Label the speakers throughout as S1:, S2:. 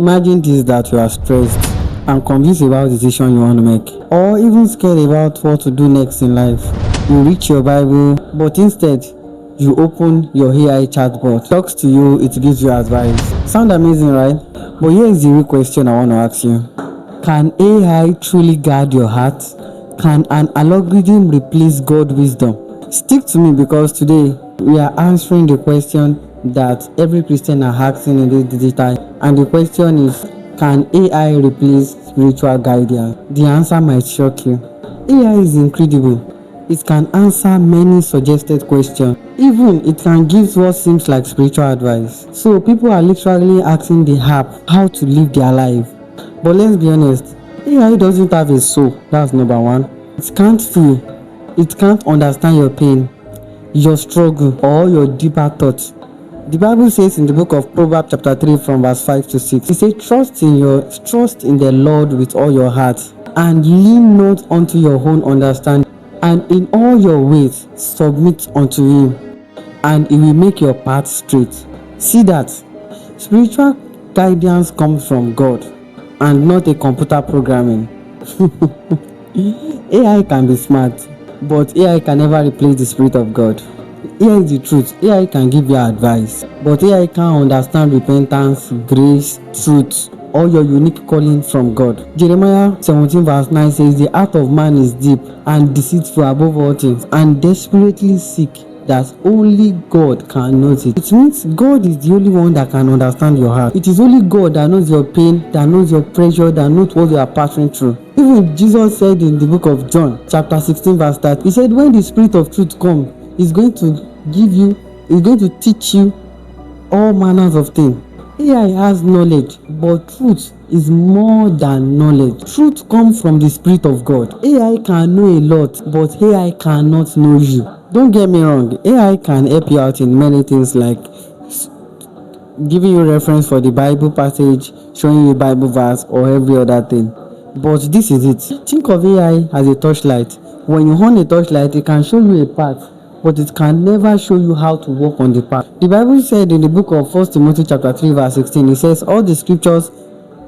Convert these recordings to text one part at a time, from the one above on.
S1: Imagine this, that you are stressed and confused about the decision you want to make, or even scared about what to do next in life. You reach your Bible, but instead you open your AI chatbot, talks to you, it gives you advice. Sound amazing, right? But here is the real question I want to ask you. Can AI truly guide your heart? Can an algorithm replace God's wisdom? Stick to me, because today we are answering the question that every Christian are asking in this digital, and the question is, can AI replace spiritual guidance? The answer might shock you. AI is incredible. It can answer many suggested questions. Even it can give what seems like spiritual advice. So people are literally asking the app how to live their life. But let's be honest, AI doesn't have a soul. That's number one. It can't feel. It can't understand your pain, your struggle, or your deeper thoughts. The Bible says in the book of Proverbs chapter 3 from verse 5 to 6, it says, trust in the Lord with all your heart, and lean not unto your own understanding, and in all your ways submit unto him, and he will make your path straight. See that spiritual guidance comes from God and not a computer programming. AI can be smart, but AI can never replace the Spirit of God. Here is the truth. AI can give you advice, but AI can't understand repentance, grace, truth, or your unique calling from God. Jeremiah 17 verse 9 says, the heart of man is deep and deceitful above all things, and desperately sick, that only God can know it. It means God is the only one that can understand your heart. It is only God that knows your pain, that knows your pressure, that knows what you are passing through. Even Jesus said in the book of John chapter 16 verse 30, he said, when the Spirit of truth comes, he's going to teach you all manners of things. AI has knowledge, but truth is more than knowledge. Truth comes from the Spirit of God. AI can know a lot, but AI cannot know you. Don't get me wrong, AI can help you out in many things, like giving you reference for the Bible passage, showing you a Bible verse, or every other thing. But this is it. Think of AI as a torchlight. When you hold a torchlight, it can show you a path, but it can never show you how to walk on the path. The Bible said in the book of 1 Timothy chapter 3 verse 16, it says, all the scriptures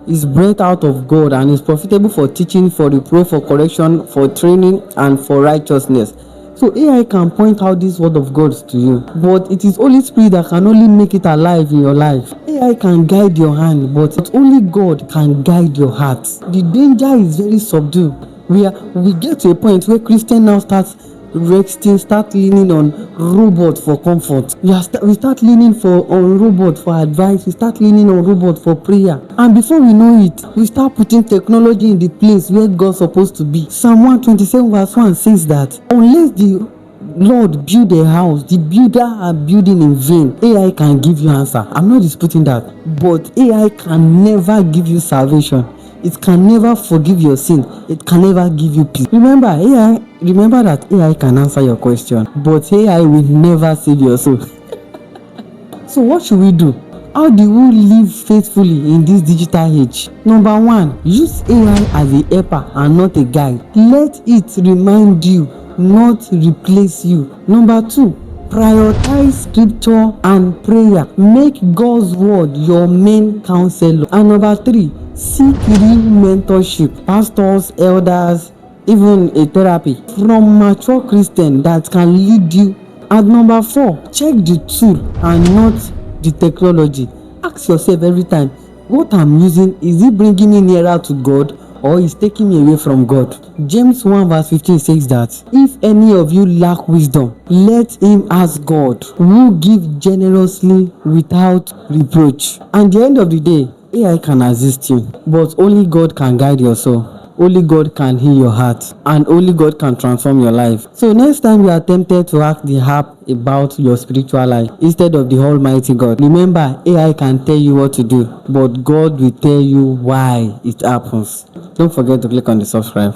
S1: is breathed out of God and is profitable for teaching, for reproof, for correction, for training, and for righteousness. So AI can point out this word of God to you, but it is Holy Spirit that can only make it alive in your life. AI can guide your hand, but only God can guide your heart. The danger is very subdued. We get to a point where Christians now start leaning on robots for comfort. We start leaning on robots for advice. We start leaning on robots for prayer. And before we know it, we start putting technology in the place where God's supposed to be. Psalm 127 verse 1 says that unless the Lord build a house, the builder are building in vain. AI can give you answer. I'm not disputing that. But AI can never give you salvation. It can never forgive your sin. It can never give you peace. Remember that AI can answer your question, but AI will never save your soul. So what should we do? How do we live faithfully in this digital age? Number one, use AI as a helper and not a guide. Let it remind you, not replace you. Number two, prioritize scripture and prayer. Make God's word your main counselor. And number three, seek real mentorship, pastors, elders, even a therapy from mature Christians that can lead you. And number four, check the tool and not the technology. Ask yourself every time, what I'm using, is it bringing me nearer to God, or is taking me away from God? James 1 verse 15 says that if any of you lack wisdom, let him ask God, who give generously without reproach. And at the end of the day, AI can assist you, but only God can guide your soul. Only God can heal your heart, and only God can transform your life. So next time you are tempted to ask the app about your spiritual life instead of the Almighty God, remember, AI can tell you what to do, but God will tell you why it happens. Don't forget to click on the subscribe.